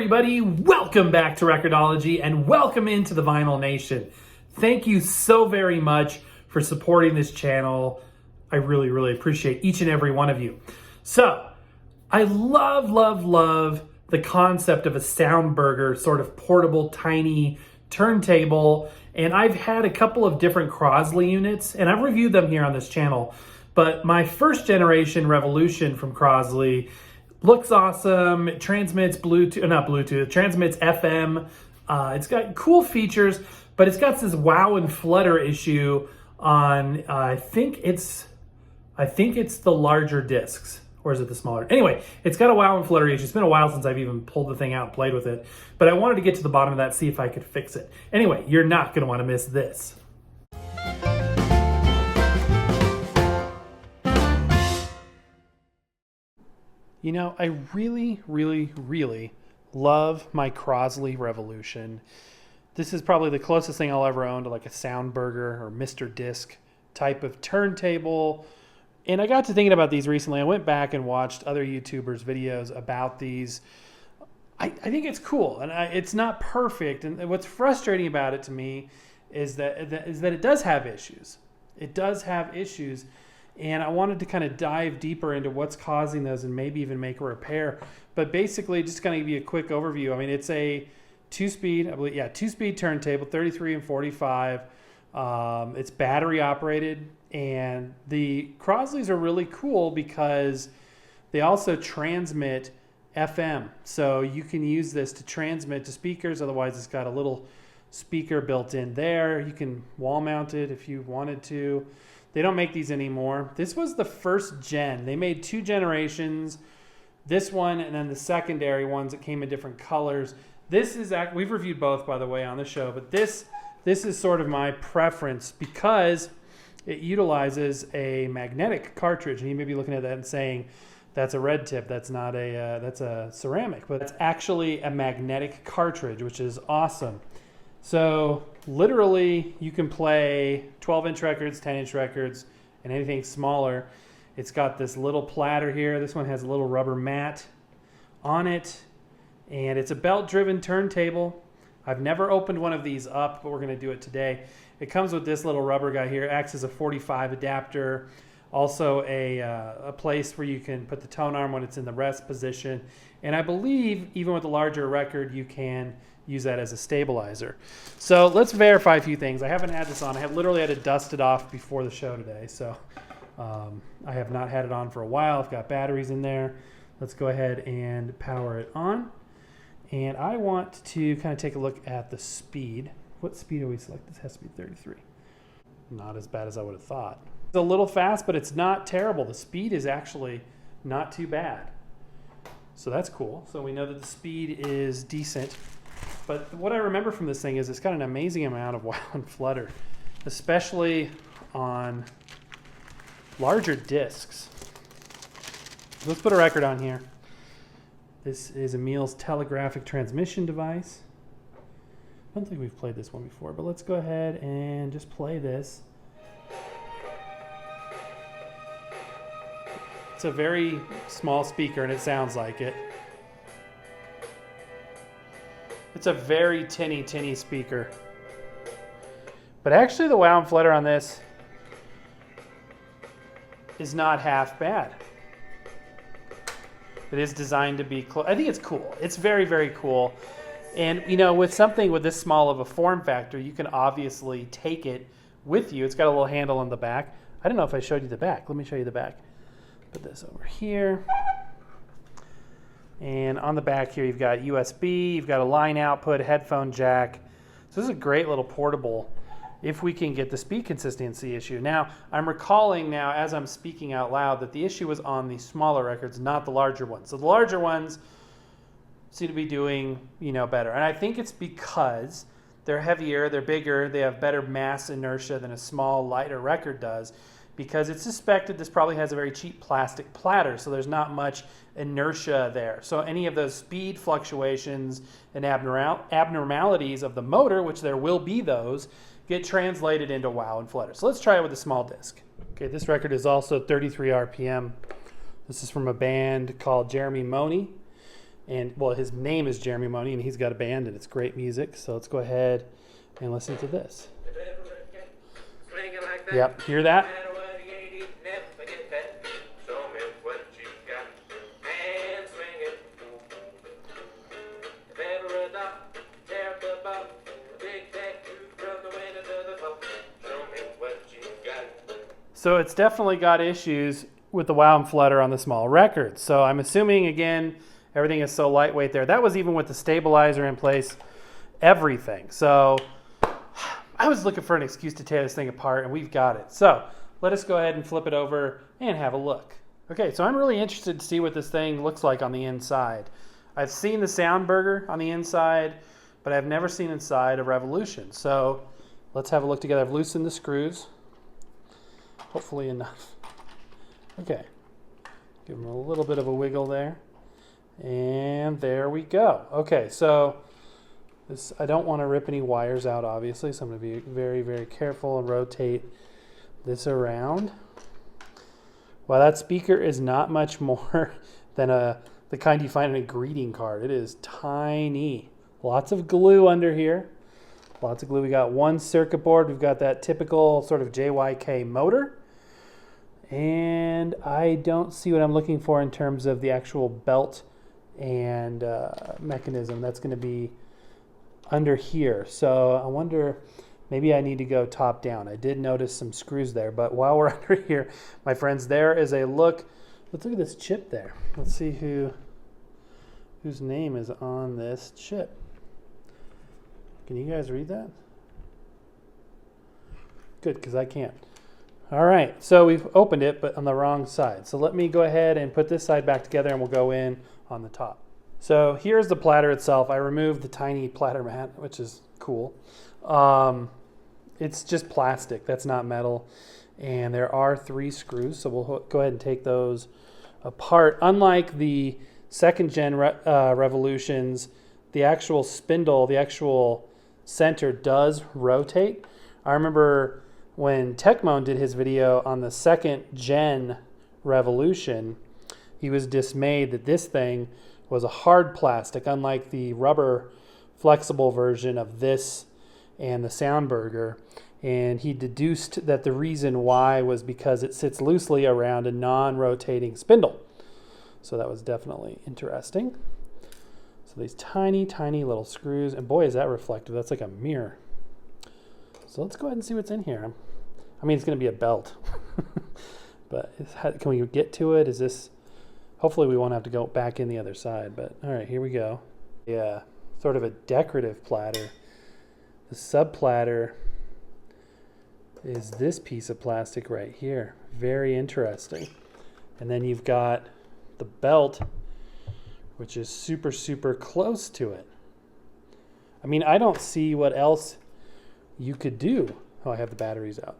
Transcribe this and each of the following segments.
everybody, welcome back to Record-ology and welcome into the Vinyl Nation. Thank you so very much for supporting this channel. I really appreciate each and every one of you. So, I love the concept of a Soundburger, sort of portable, tiny turntable. And I've had a couple of different Crosley units, and I've reviewed them here on this channel. But my first generation Revolution from Crosley looks awesome. It transmits it transmits FM. It's got cool features, but it's got this wow and flutter issue on, I think it's the larger discs, or is it the smaller? Anyway, it's got a wow and flutter issue. It's been a while since I've even pulled the thing out and played with it, but I wanted to get to the bottom of that, see if I could fix it. Anyway, you're not gonna wanna miss this. You know, I really love my Crosley Revolution. This is probably the closest thing I'll ever own to like a Soundburger or Mr. Disc type of turntable. And I got to thinking about these recently. I went back and watched other YouTubers' videos about these. I think it's cool, and it's not perfect. And what's frustrating about it to me is that it does have issues. It does have issues. And I wanted to kind of dive deeper into what's causing those and maybe even make a repair. But basically, just going to give you a quick overview. I mean, it's a two-speed turntable, 33 and 45. It's battery operated, and the Crosleys are really cool because they also transmit FM. So you can use this to transmit to speakers. Otherwise, it's got a little speaker built in there. You can wall mount it if you wanted to. They don't make these anymore. This was the first gen. They made 2 generations, this one and then the secondary ones that came in different colors. This is, we've reviewed both, by the way, on the show, but this is sort of my preference because it utilizes a magnetic cartridge. And you may be looking at that and saying, that's a red tip, that's not a, that's a ceramic, but it's actually a magnetic cartridge, which is awesome. So literally you can play 12-inch records, 10-inch records, and anything smaller. It's got this little platter here. This one has a little rubber mat on it, and it's a belt-driven turntable. I've never opened one of these up, but we're going to do it today. It comes with this little rubber guy here. It acts as a 45 adapter. Also a place where you can put the tone arm when it's in the rest position. And I believe even with a larger record, you can use that as a stabilizer. So let's verify a few things. I haven't had this on. I have literally had to dust it off before the show today. So I have not had it on for a while. I've got batteries in there. Let's go ahead and power it on. And I want to kind of take a look at the speed. What speed do we select? This has to be 33. Not as bad as I would have thought. It's a little fast, but it's not terrible. The speed is actually not too bad. So that's cool. So we know that the speed is decent. But what I remember from this thing is it's got an amazing amount of wow and flutter, especially on larger discs. Let's put a record on here. This is Emil's telegraphic transmission device. I don't think we've played this one before, but let's go ahead and just play this. It's a very small speaker and it sounds like it. It's a very tinny speaker. But actually the wow and flutter on this is not half bad. It is designed to be I think it's cool. It's very cool. And you know, with something with this small of a form factor, you can obviously take it with you. It's got a little handle on the back. I don't know if I showed you the back. Let me show you the back. Put this over here. And on the back here, you've got USB, you've got a line output, headphone jack. So this is a great little portable if we can get the speed consistency issue. Now, I'm recalling now as I'm speaking out loud that the issue was on the smaller records, not the larger ones. So the larger ones seem to be doing, you know, better. And I think it's because they're heavier, they're bigger, they have better mass inertia than a small, lighter record does. Because it's suspected this probably has a very cheap plastic platter, so there's not much inertia there. So any of those speed fluctuations and abnormalities of the motor, which there will be those, get translated into wow and flutter. So let's try it with a small disc. Okay, this record is also 33 RPM. This is from a band called Jeremy Money. And well, his name is Jeremy Money, and he's got a band, and it's great music. So let's go ahead and listen to this. Yep, hear that? So it's definitely got issues with the wow and flutter on the small records. So I'm assuming, again, everything is so lightweight there. That was even with the stabilizer in place, everything. So I was looking for an excuse to tear this thing apart, and we've got it. So let us go ahead and flip it over and have a look. Okay, so I'm really interested to see what this thing looks like on the inside. I've seen the Soundburger on the inside, but I've never seen inside a Revolution. So let's have a look together. I've loosened the screws. Hopefully enough. Okay, give them a little bit of a wiggle there. And there we go. Okay, so this, I don't want to rip any wires out, obviously, so I'm going to be very, very careful and rotate this around. Well, that speaker is not much more than the kind you find in a greeting card. It is tiny. Lots of glue under here. Lots of glue. We got one circuit board. We've got that typical sort of JYK motor. And I don't see what I'm looking for in terms of the actual belt and mechanism. That's going to be under here. So I wonder, maybe I need to go top down. I did notice some screws there, but while we're under here, my friends, there is a look. Let's look at this chip there. Let's see whose name is on this chip. Can you guys read that? Good, because I can't. All right, so we've opened it, but on the wrong side. So let me go ahead and put this side back together, and we'll go in on the top. So here's the platter itself. I removed the tiny platter mat, which is cool. It's just plastic. That's not metal. And there are 3 screws, so we'll go ahead and take those apart. Unlike the second-gen Revolutions, the actual spindle, the actual center does rotate. I remember when Techmoan did his video on the second-gen Revolution, he was dismayed that this thing was a hard plastic, unlike the rubber flexible version of this and the Soundburger. And he deduced that the reason why was because it sits loosely around a non-rotating spindle. So that was definitely interesting. So these tiny, tiny little screws, and boy, is that reflective. That's like a mirror. So let's go ahead and see what's in here. I mean, it's going to be a belt. But can we get to it? Is this... Hopefully we won't have to go back in the other side. But all right, here we go. Yeah, sort of a decorative platter. The sub platter is this piece of plastic right here. Very interesting. And then you've got the belt, which is super, super close to it. I mean, I don't see what else you could do. Oh, I have the batteries out.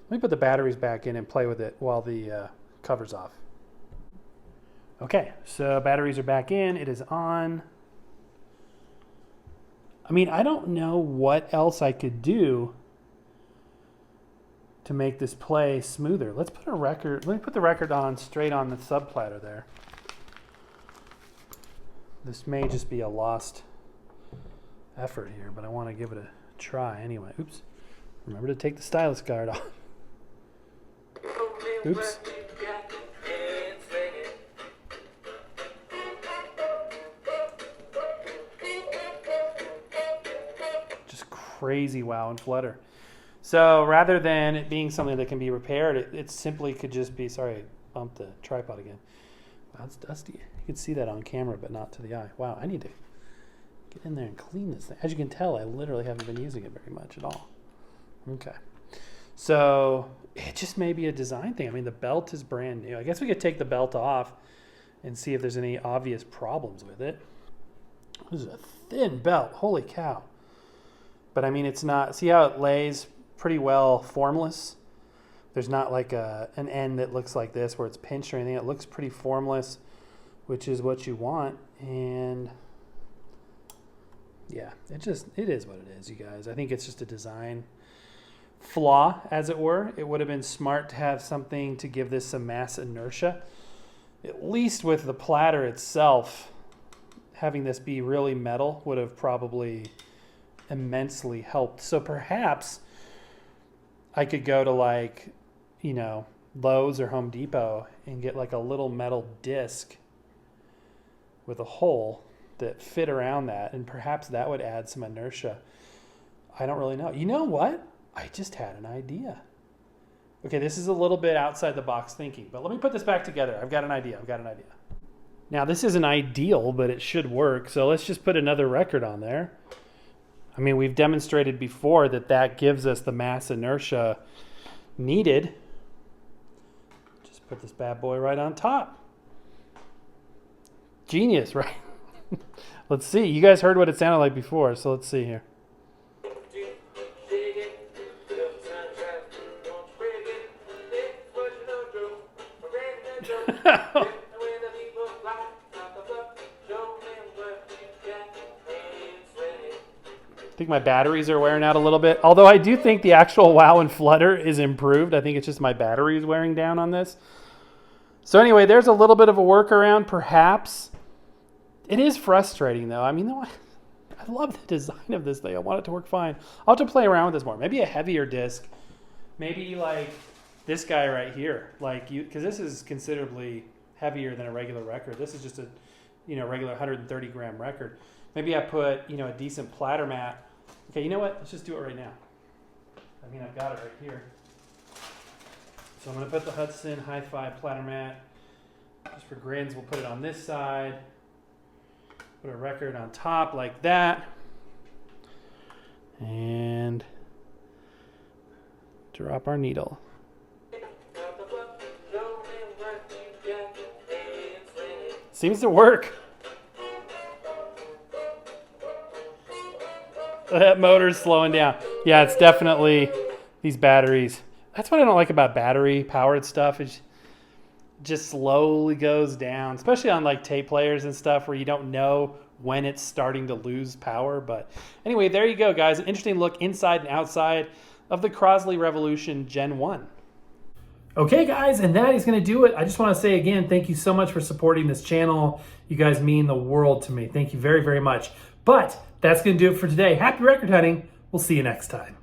Let me put the batteries back in and play with it while the cover's off. Okay, so batteries are back in. It is on. I mean, I don't know what else I could do to make this play smoother. Let's put a record. Let me put the record on straight on the sub platter there. This may just be a lost effort here, but I want to give it a try anyway. Oops. Remember to take the stylus guard off. Oops. Just crazy wow and flutter. So rather than it being something that can be repaired, it simply could just be, sorry, I bumped the tripod again. Wow, it's dusty. You can see that on camera, but not to the eye. Wow, I need to get in there and clean this thing. As you can tell, I literally haven't been using it very much at all. Okay. So it just may be a design thing. I mean, the belt is brand new. I guess we could take the belt off and see if there's any obvious problems with it. This is a thin belt. Holy cow. But I mean, it's not, see how it lays pretty well formless? There's not like an end that looks like this where it's pinched or anything. It looks pretty formless, which is what you want. And yeah, it is what it is, you guys. I think it's just a design flaw, as it were. It would have been smart to have something to give this some mass inertia. At least with the platter itself, having this be really metal would have probably immensely helped. So perhaps I could go to like, you know, Lowe's or Home Depot and get like a little metal disc with a hole that fit around that, and perhaps that would add some inertia. I don't really know. You know what? I just had an idea. Okay, this is a little bit outside the box thinking, but let me put this back together. I've got an idea. Now, this isn't ideal, but it should work. So let's just put another record on there. I mean, we've demonstrated before that that gives us the mass inertia needed. Just put this bad boy right on top. Genius, right? Let's see. You guys heard what it sounded like before, so let's see here. I think my batteries are wearing out a little bit. Although I do think the actual wow and flutter is improved. I think it's just my battery is wearing down on this. So anyway, there's a little bit of a workaround, perhaps. It is frustrating, though. I mean, I love the design of this thing. I want it to work fine. I'll have to play around with this more. Maybe a heavier disc. Maybe like this guy right here. Like because this is considerably heavier than a regular record. This is just a, you know, regular 130 gram record. Maybe I put, you know, a decent platter mat. Okay, you know what? Let's just do it right now. I mean, I've got it right here. So I'm going to put the Hudson Hi-Fi platter mat. Just for grins, we'll put it on this side. Put a record on top like that. And drop our needle. Seems to work. That motor's slowing down. Yeah, it's definitely these batteries. That's what I don't like about battery powered stuff. It just slowly goes down, especially on like tape players and stuff where you don't know when it's starting to lose power. But anyway, there you go, guys. An interesting look inside and outside of the Crosley Revolution Gen 1. Okay, guys, and that is going to do it. I just want to say again, thank you so much for supporting this channel. You guys mean the world to me. Thank you very, very much. But that's going to do it for today. Happy record hunting. We'll see you next time.